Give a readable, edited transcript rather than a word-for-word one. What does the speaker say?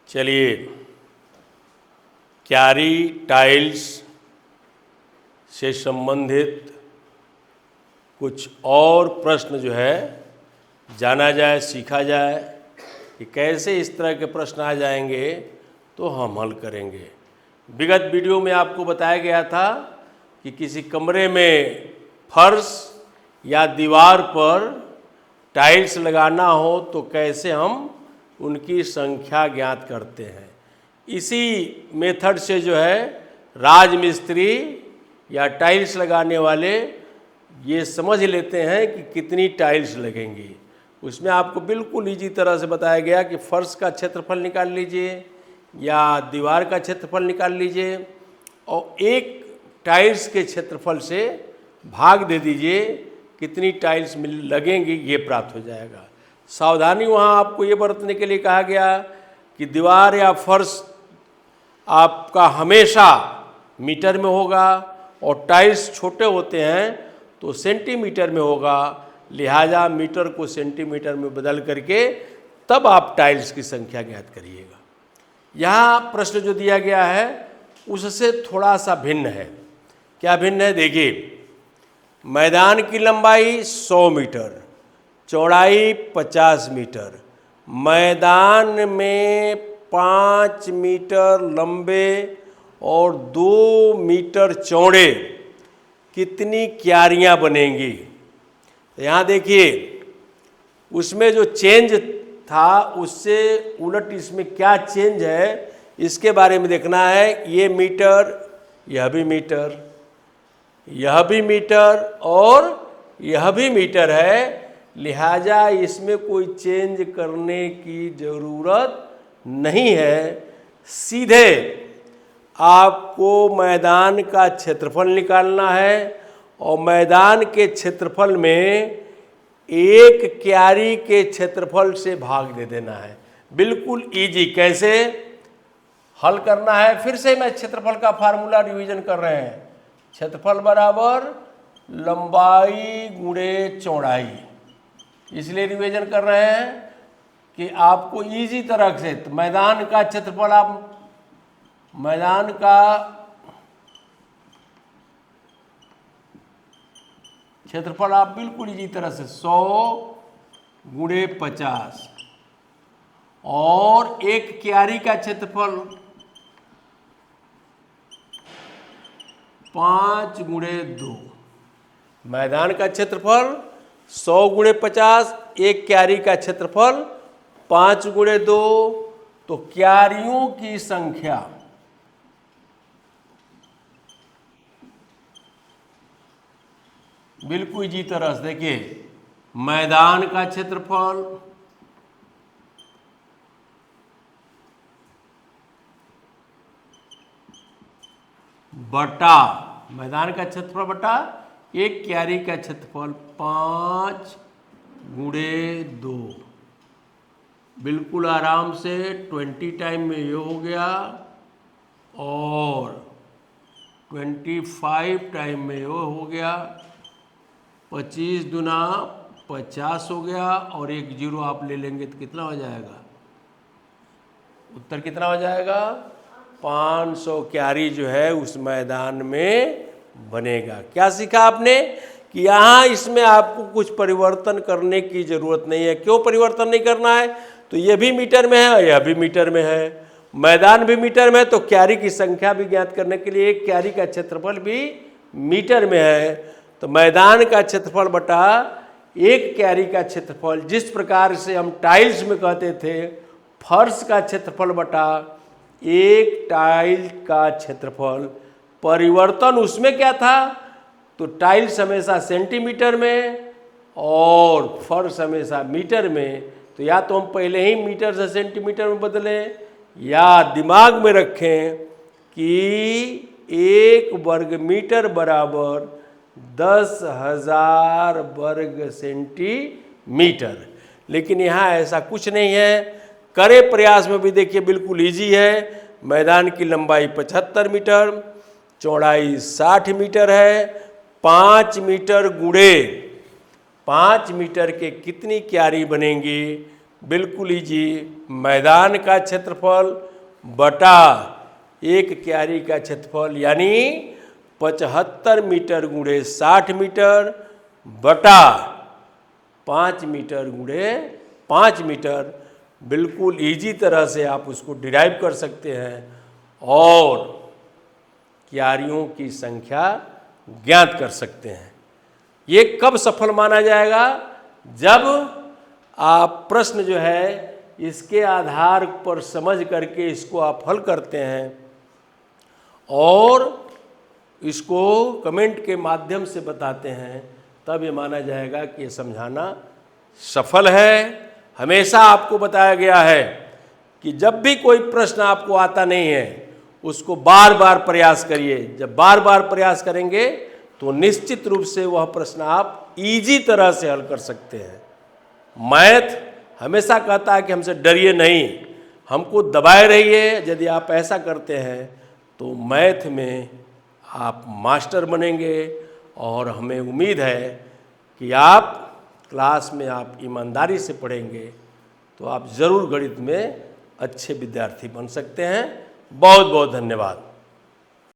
चलिए, क्यारी टाइल्स से संबंधित कुछ और प्रश्न जो है जाना जाए, सीखा जाए कि कैसे इस तरह के प्रश्न आ जाएंगे तो हम हल करेंगे। विगत वीडियो में आपको बताया गया था कि किसी कमरे में फर्श या दीवार पर टाइल्स लगाना हो तो कैसे हम उनकी संख्या ज्ञात करते हैं। इसी मेथड से जो है राजमिस्त्री या टाइल्स लगाने वाले ये समझ लेते हैं कि कितनी टाइल्स लगेंगी। उसमें आपको बिल्कुल इजी तरह से बताया गया कि फर्श का क्षेत्रफल निकाल लीजिए या दीवार का क्षेत्रफल निकाल लीजिए और एक टाइल्स के क्षेत्रफल से भाग दे दीजिए, कितनी टाइल्स लगेंगी ये प्राप्त हो जाएगा। सावधानी वहाँ आपको ये बरतने के लिए कहा गया कि दीवार या फर्श आपका हमेशा मीटर में होगा और टाइल्स छोटे होते हैं तो सेंटीमीटर में होगा, लिहाजा मीटर को सेंटीमीटर में बदल करके तब आप टाइल्स की संख्या ज्ञात करिएगा। यहाँ प्रश्न जो दिया गया है उससे थोड़ा सा भिन्न है। क्या भिन्न है? देखिए, मैदान की लंबाई 100 मीटर, चौड़ाई 50 मीटर, मैदान में 5 मीटर लंबे और 2 मीटर चौड़े कितनी क्यारियां बनेंगी। तो यहाँ देखिए, उसमें जो चेंज था उससे उलट इसमें क्या चेंज है इसके बारे में देखना है। ये मीटर, यह भी मीटर, यह भी मीटर और यह भी मीटर है, लिहाजा इसमें कोई चेंज करने की ज़रूरत नहीं है। सीधे आपको मैदान का क्षेत्रफल निकालना है और मैदान के क्षेत्रफल में एक क्यारी के क्षेत्रफल से भाग दे देना है। बिल्कुल इजी। कैसे हल करना है? फिर से मैं क्षेत्रफल का फार्मूला रिवीजन कर रहे हैं। क्षेत्रफल बराबर लंबाई गुणे चौड़ाई, इसलिए रिवीजन कर रहे हैं कि आपको इजी तरह से तो मैदान का क्षेत्रफल आप बिल्कुल इजी तरह से 100 गुणे 50 और एक क्यारी का क्षेत्रफल 5 गुणे 2। मैदान का क्षेत्रफल 100 गुणे 50, एक क्यारी का क्षेत्रफल 5 गुणे 2, तो क्यारियों की संख्या बिल्कुल इसी तरह से देखिए, मैदान का क्षेत्रफल बटा मैदान का क्षेत्रफल बटा एक क्यारी का क्षेत्रफल 5 गुणे 2, बिल्कुल आराम से 20 टाइम में ये हो गया और 25 टाइम में ये हो गया, 25 दुना 50 हो गया और एक जीरो आप ले लेंगे तो कितना हो जाएगा? उत्तर कितना हो जाएगा? 500 क्यारी जो है उस मैदान में बनेगा। क्या सीखा आपने कि यहाँ इसमें आपको कुछ परिवर्तन करने की ज़रूरत नहीं है। क्यों परिवर्तन नहीं करना है? तो ये भी मीटर में है और यह भी मीटर में है, मैदान भी मीटर में है, तो क्यारी की संख्या भी ज्ञात करने के लिए एक क्यारी का क्षेत्रफल भी मीटर में है। तो मैदान का क्षेत्रफल बटा एक क्यारी का क्षेत्रफल, जिस प्रकार से हम टाइल्स में कहते थे फर्श का क्षेत्रफल बटा एक टाइल का क्षेत्रफल, परिवर्तन उसमें क्या था? तो टाइल्स हमेशा सेंटीमीटर में और फर्श हमेशा मीटर में, तो या तो हम पहले ही मीटर से सेंटीमीटर में बदलें या दिमाग में रखें कि 1 वर्ग मीटर बराबर 10,000 वर्ग सेंटीमीटर। लेकिन यहाँ ऐसा कुछ नहीं है। करे प्रयास में भी देखिए बिल्कुल इजी है। मैदान की लंबाई 75 मीटर, चौड़ाई 60 मीटर है, 5 मीटर गुणे 5 मीटर के कितनी क्यारी बनेंगी? बिल्कुल ईजी। मैदान का क्षेत्रफल बटा एक क्यारी का क्षेत्रफल यानी 75 मीटर गुणे 60 मीटर बटा 5 मीटर गुणे 5 मीटर। बिल्कुल इजी तरह से आप उसको डिराइव कर सकते हैं और क्यारियों की संख्या ज्ञात कर सकते हैं। ये कब सफल माना जाएगा? जब आप प्रश्न जो है इसके आधार पर समझ करके इसको आप हल करते हैं और इसको कमेंट के माध्यम से बताते हैं, तब ये माना जाएगा कि ये समझाना सफल है। हमेशा आपको बताया गया है कि जब भी कोई प्रश्न आपको आता नहीं है उसको बार बार प्रयास करिए। जब बार बार प्रयास करेंगे तो निश्चित रूप से वह प्रश्न आप इजी तरह से हल कर सकते हैं। मैथ हमेशा कहता है कि हमसे डरिए नहीं, हमको दबाए रहिए। यदि आप ऐसा करते हैं तो मैथ में आप मास्टर बनेंगे और हमें उम्मीद है कि आप क्लास में आप ईमानदारी से पढ़ेंगे तो आप ज़रूर गणित में अच्छे विद्यार्थी बन सकते हैं। बहुत बहुत धन्यवाद।